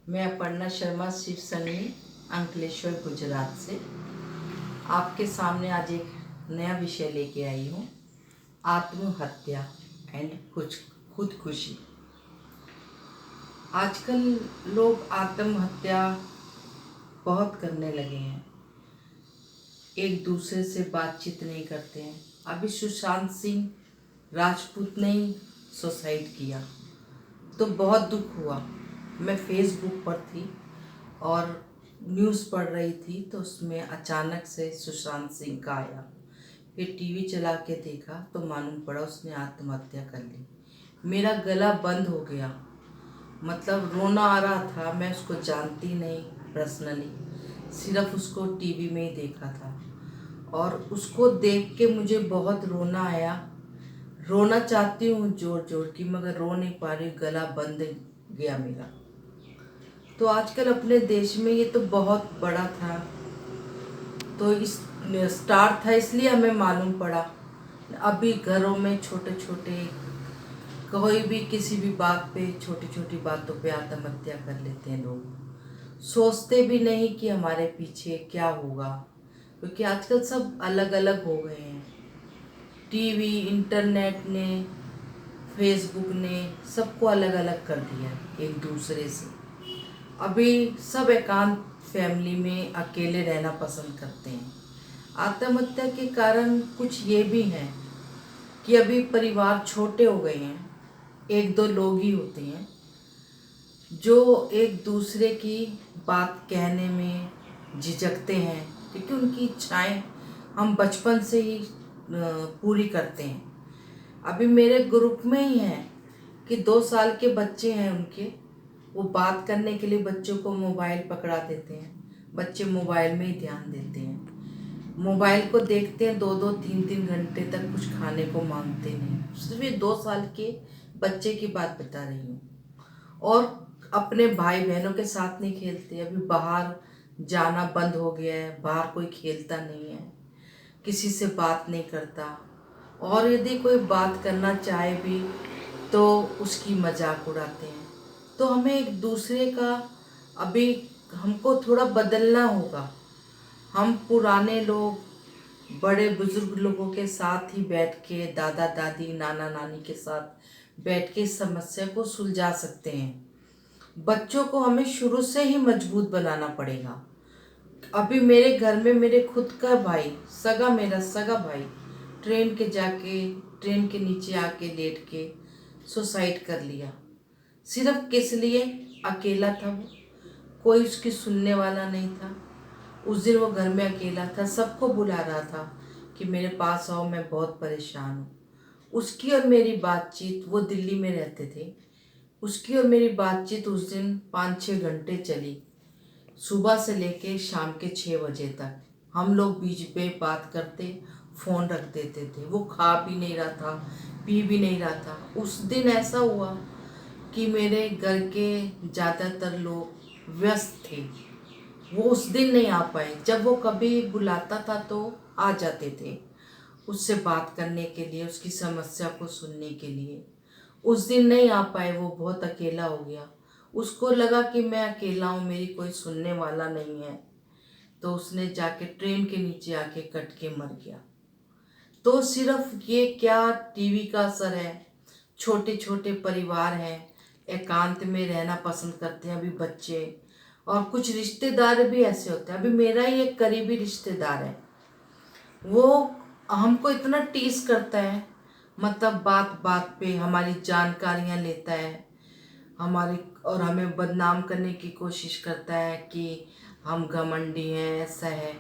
मैं अपर्णा शर्मा शिव सन्नी अंकलेश्वर गुजरात से आपके सामने आज एक नया विषय लेके आई हूँ। आत्महत्या एंड खुदकुशी। आजकल लोग आत्महत्या बहुत करने लगे हैं, एक दूसरे से बातचीत नहीं करते हैं। अभी सुशांत सिंह राजपूत ने ही सुसाइड किया तो बहुत दुख हुआ। मैं फेसबुक पर थी और न्यूज़ पढ़ रही थी तो उसमें अचानक से सुशांत सिंह का आया। फिर टीवी चला के देखा तो मालूम पड़ा उसने आत्महत्या कर ली। मेरा गला बंद हो गया, मतलब रोना आ रहा था। मैं उसको जानती नहीं पर्सनली, सिर्फ उसको टीवी में ही देखा था और उसको देख के मुझे बहुत रोना आया। रोना चाहती हूँ जोर जोर की, मगर रो नहीं पा रही, गला बंद गया मेरा। तो आजकल अपने देश में ये तो बहुत बड़ा था, तो इस स्टार था इसलिए हमें मालूम पड़ा। अभी घरों में छोटे छोटे कोई भी किसी भी बात पे, छोटी छोटी बातों पे आत्महत्या कर लेते हैं लोग। सोचते भी नहीं कि हमारे पीछे क्या होगा, क्योंकि आजकल सब अलग अलग हो गए हैं। टीवी, इंटरनेट ने, फेसबुक ने सबको अलग अलग कर दिया एक दूसरे से। अभी सब एकांत फैमिली में अकेले रहना पसंद करते हैं। आत्महत्या के कारण कुछ ये भी हैं कि अभी परिवार छोटे हो गए हैं, एक दो लोग ही होते हैं जो एक दूसरे की बात कहने में झिझकते हैं, क्योंकि उनकी इच्छाएं हम बचपन से ही पूरी करते हैं। अभी मेरे ग्रुप में ही हैं कि 2 साल के बच्चे हैं उनके, वो बात करने के लिए बच्चों को मोबाइल पकड़ा देते हैं। बच्चे मोबाइल में ही ध्यान देते हैं, मोबाइल को देखते हैं 2-2 3-3 घंटे तक, कुछ खाने को मांगते नहीं। सिर्फ ये 2 साल के बच्चे की बात बता रही हूँ। और अपने भाई बहनों के साथ नहीं खेलते। अभी बाहर जाना बंद हो गया है, बाहर कोई खेलता नहीं है, किसी से बात नहीं करता। और यदि कोई बात करना चाहे भी तो उसकी मजाक उड़ाते हैं। तो हमें एक दूसरे का अभी हमको थोड़ा बदलना होगा। हम पुराने लोग, बड़े बुजुर्ग लोगों के साथ ही बैठ के, दादा दादी, नाना नानी के साथ बैठ के इस समस्या को सुलझा सकते हैं। बच्चों को हमें शुरू से ही मजबूत बनाना पड़ेगा। अभी मेरे घर में मेरे खुद का भाई, मेरा सगा भाई ट्रेन के नीचे आके लेट के सुसाइड कर लिया। सिर्फ किस लिए? अकेला था वो, कोई उसकी सुनने वाला नहीं था। उस दिन वो घर में अकेला था, सबको बुला रहा था कि मेरे पास आओ, मैं बहुत परेशान हूँ। उसकी और मेरी बातचीत, वो दिल्ली में रहते थे, उसकी और मेरी बातचीत उस दिन 5-6 घंटे चली, सुबह से लेके शाम के 6 बजे तक। हम लोग बीच पे बात करते, फ़ोन रख देते थे। वो खा भी नहीं रहा था, पी भी नहीं रहा था। उस दिन ऐसा हुआ कि मेरे घर के ज़्यादातर लोग व्यस्त थे, वो उस दिन नहीं आ पाए। जब वो कभी बुलाता था तो आ जाते थे उससे बात करने के लिए, उसकी समस्या को सुनने के लिए। उस दिन नहीं आ पाए, वो बहुत अकेला हो गया। उसको लगा कि मैं अकेला हूँ, मेरी कोई सुनने वाला नहीं है, तो उसने जाके ट्रेन के नीचे आके कट के मर गया। तो सिर्फ ये क्या टीवी का असर है? छोटे छोटे परिवार हैं, एकांत में रहना पसंद करते हैं अभी बच्चे। और कुछ रिश्तेदार भी ऐसे होते हैं। अभी मेरा ही एक करीबी रिश्तेदार है, वो हमको इतना टीस करता है, मतलब बात बात पे हमारी जानकारियां लेता है हमारी, और हमें बदनाम करने की कोशिश करता है कि हम घमंडी हैं, ऐसा है।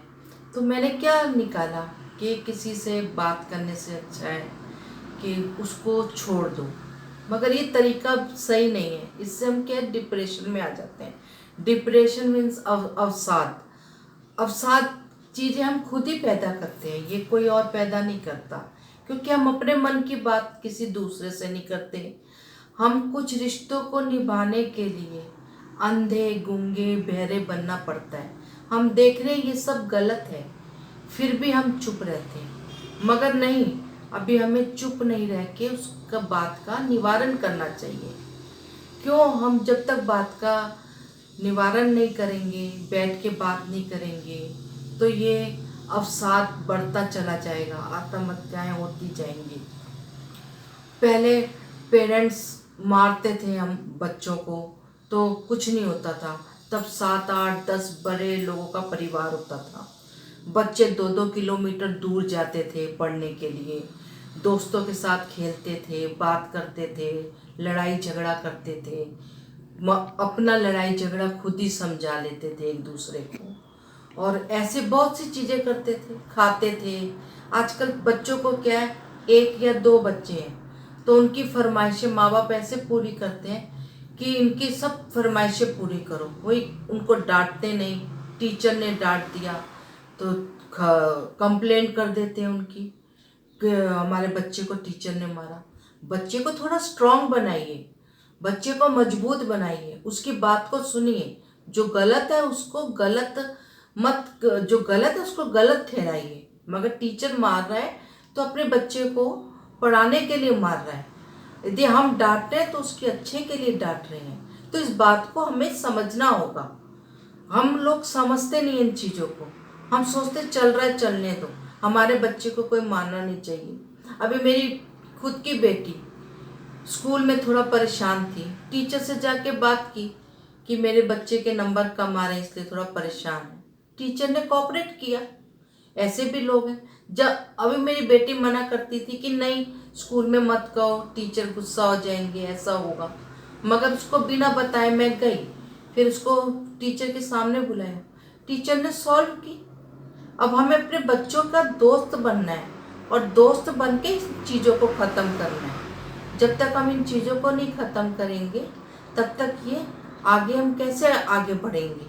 तो मैंने क्या निकाला कि किसी से बात करने से अच्छा है कि उसको छोड़ दो। मगर ये तरीका सही नहीं है, इससे हम क्या डिप्रेशन में आ जाते हैं। डिप्रेशन मीन्स अवसाद। अवसाद चीज़ें हम खुद ही पैदा करते हैं, ये कोई और पैदा नहीं करता, क्योंकि हम अपने मन की बात किसी दूसरे से नहीं करते। हम कुछ रिश्तों को निभाने के लिए अंधे, गूंगे, बहरे बनना पड़ता है। हम देख रहे हैं ये सब गलत है, फिर भी हम चुप रहते हैं। मगर नहीं, अभी हमें चुप नहीं रह के बात का निवारण करना चाहिए। क्यों? हम जब तक बात का निवारण नहीं करेंगे, बैठ के बात नहीं करेंगे, तो ये अवसाद बढ़ता चला जाएगा, आत्महत्याएं होती जाएंगी। पहले पेरेंट्स मारते थे हम बच्चों को तो कुछ नहीं होता था, तब 7 8 10 बड़े लोगों का परिवार होता था। बच्चे 2 2 किलोमीटर दूर जाते थे पढ़ने के लिए, दोस्तों के साथ खेलते थे, बात करते थे, लड़ाई झगड़ा करते थे, अपना लड़ाई झगड़ा खुद ही समझा लेते थे एक दूसरे को, और ऐसे बहुत सी चीज़ें करते थे, खाते थे। आजकल बच्चों को क्या है, 1 या 2 बच्चे हैं तो उनकी फरमाइशें माँ बाप ऐसे पूरी करते हैं कि इनकी सब फरमाइशें पूरी करो, वही उनको डांटते नहीं। टीचर ने डांट दिया तो कंप्लेंट कर देते हैं उनकी कि हमारे बच्चे को टीचर ने मारा। बच्चे को थोड़ा स्ट्रांग बनाइए, बच्चे को मजबूत बनाइए, उसकी बात को सुनिए, जो गलत है उसको गलत मत, जो गलत है उसको गलत ठहराइए। मगर टीचर मार रहा है तो अपने बच्चे को पढ़ाने के लिए मार रहा है, यदि हम डांट रहे हैं तो उसके अच्छे के लिए डांट रहे हैं। तो इस बात को हमें समझना होगा। हम लोग समझते नहीं इन चीज़ों को, हम सोचते चल रहा है चलने दो, हमारे बच्चे को कोई मारना नहीं चाहिए। अभी मेरी खुद की बेटी स्कूल में थोड़ा परेशान थी, टीचर से जाके बात की कि मेरे बच्चे के नंबर कम आ रहे हैं इसलिए थोड़ा परेशान है। टीचर ने कोऑपरेट किया। ऐसे भी लोग हैं। जब अभी मेरी बेटी मना करती थी कि नहीं स्कूल में मत कहो, टीचर गुस्सा हो जाएंगे, ऐसा होगा, मगर उसको बिना बताए मैं गई, फिर उसको टीचर के सामने बुलाया, टीचर ने सॉल्व की। अब हमें अपने बच्चों का दोस्त बनना है और दोस्त बन के इस चीज़ों को ख़त्म करना है। जब तक हम इन चीज़ों को नहीं ख़त्म करेंगे तब तक ये आगे हम कैसे आगे बढ़ेंगे।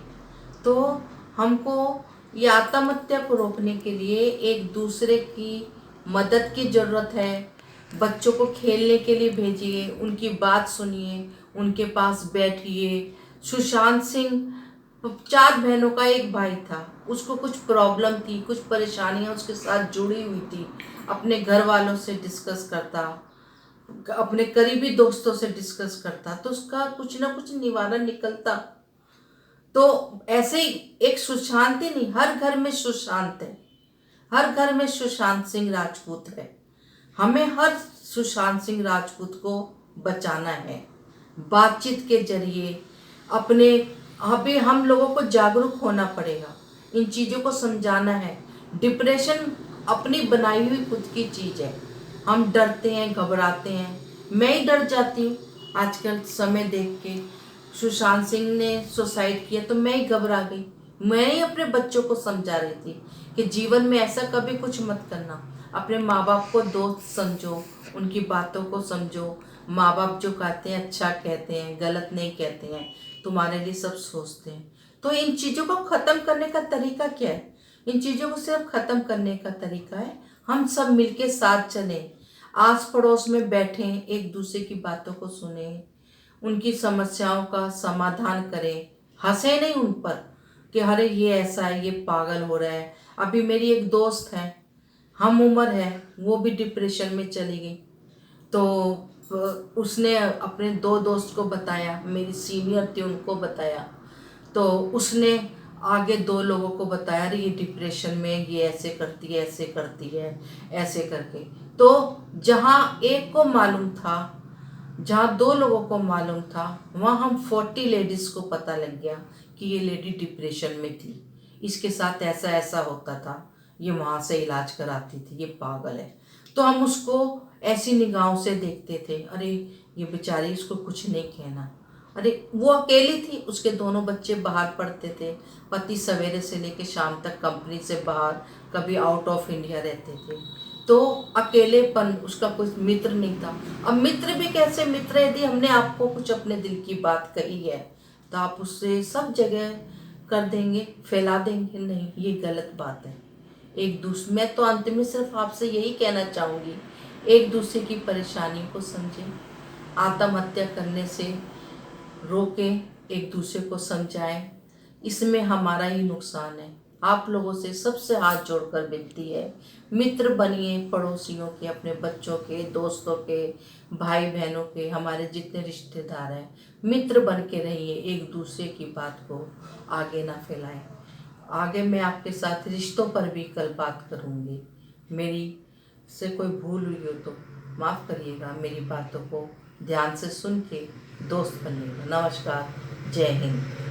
तो हमको ये आत्महत्या को रोकने के लिए एक दूसरे की मदद की ज़रूरत है। बच्चों को खेलने के लिए भेजिए, उनकी बात सुनिए, उनके पास बैठिए। सुशांत सिंह 4 बहनों का एक भाई था, उसको कुछ प्रॉब्लम थी, कुछ परेशानियां उसके साथ जुड़ी हुई थी, अपने घर वालों से डिस्कस करता, अपने करीबी दोस्तों से डिस्कस करता तो उसका कुछ ना कुछ निवारण निकलता। तो ऐसे ही एक सुशांत ही नहीं, हर घर में सुशांत है, हर घर में सुशांत सिंह राजपूत है। हमें हर सुशांत सिंह राजपूत को बचाना है बातचीत के जरिए। अपने अभी हम लोगों को जागरूक होना पड़ेगा, इन चीज़ों को समझाना है। डिप्रेशन अपनी बनाई हुई खुद की चीज़ है, हम डरते हैं, घबराते हैं, मैं ही डर जाती हूँ आजकल समय देख के। सुशांत सिंह ने सुसाइड किया तो मैं ही घबरा गई, मैं ही अपने बच्चों को समझा रही थी कि जीवन में ऐसा कभी कुछ मत करना। अपने माँ बाप को दोस्त समझो, उनकी बातों को समझो। माँ बाप जो कहते हैं अच्छा कहते हैं, गलत नहीं कहते हैं, तुम्हारे लिए सब सोचते हैं। तो इन चीज़ों को ख़त्म करने का तरीका क्या है? इन चीज़ों को सिर्फ ख़त्म करने का तरीका है हम सब मिलके साथ चलें, आस पड़ोस में बैठें, एक दूसरे की बातों को सुनें, उनकी समस्याओं का समाधान करें, हंसे नहीं उन पर कि अरे ये ऐसा है, ये पागल हो रहा है। अभी मेरी एक दोस्त है, हम उम्र है, वो भी डिप्रेशन में चली गई। तो उसने अपने 2 दोस्त को बताया, मेरी सीनियर थी उनको बताया, तो उसने आगे 2 लोगों को बताया अरे ये डिप्रेशन में, ये ऐसे करती है, ऐसे करती है, ऐसे करके। तो जहाँ एक को मालूम था, जहाँ 2 लोगों को मालूम था, वहाँ हम 40 लेडीज़ को पता लग गया कि ये लेडी डिप्रेशन में थी, इसके साथ ऐसा ऐसा होता था, ये वहाँ से इलाज कराती थी, ये पागल है। तो हम उसको ऐसी निगाहों से देखते थे, अरे ये बेचारी, इसको कुछ नहीं कहना। अरे वो अकेली थी, उसके दोनों बच्चे बाहर पढ़ते थे, पति सवेरे से लेकर शाम तक कंपनी से बाहर, कभी आउट ऑफ इंडिया रहते थे। तो अकेलेपन, उसका कोई मित्र नहीं था। अब मित्र भी कैसे मित्र है, यदि हमने आपको कुछ अपने दिल की बात कही है तो आप उससे सब जगह कर देंगे, फैला देंगे, नहीं, ये गलत बात है। एक दूसरे, मैं तो अंत में सिर्फ आपसे यही कहना चाहूँगी, एक दूसरे की परेशानी को समझें, आत्महत्या करने से रोकें, एक दूसरे को समझाएं, इसमें हमारा ही नुकसान है। आप लोगों से सबसे हाथ जोड़कर विनती है, मित्र बनिए, पड़ोसियों के, अपने बच्चों के, दोस्तों के, भाई बहनों के, हमारे जितने रिश्तेदार हैं, मित्र बन के रहिए, एक दूसरे की बात को आगे ना फैलाएं। आगे मैं आपके साथ रिश्तों पर भी कल बात करूँगी। मेरी से कोई भूल हुई हो तो माफ़ करिएगा, मेरी बातों को ध्यान से सुन के दोस्त बनिएगा। नमस्कार, जय हिंद।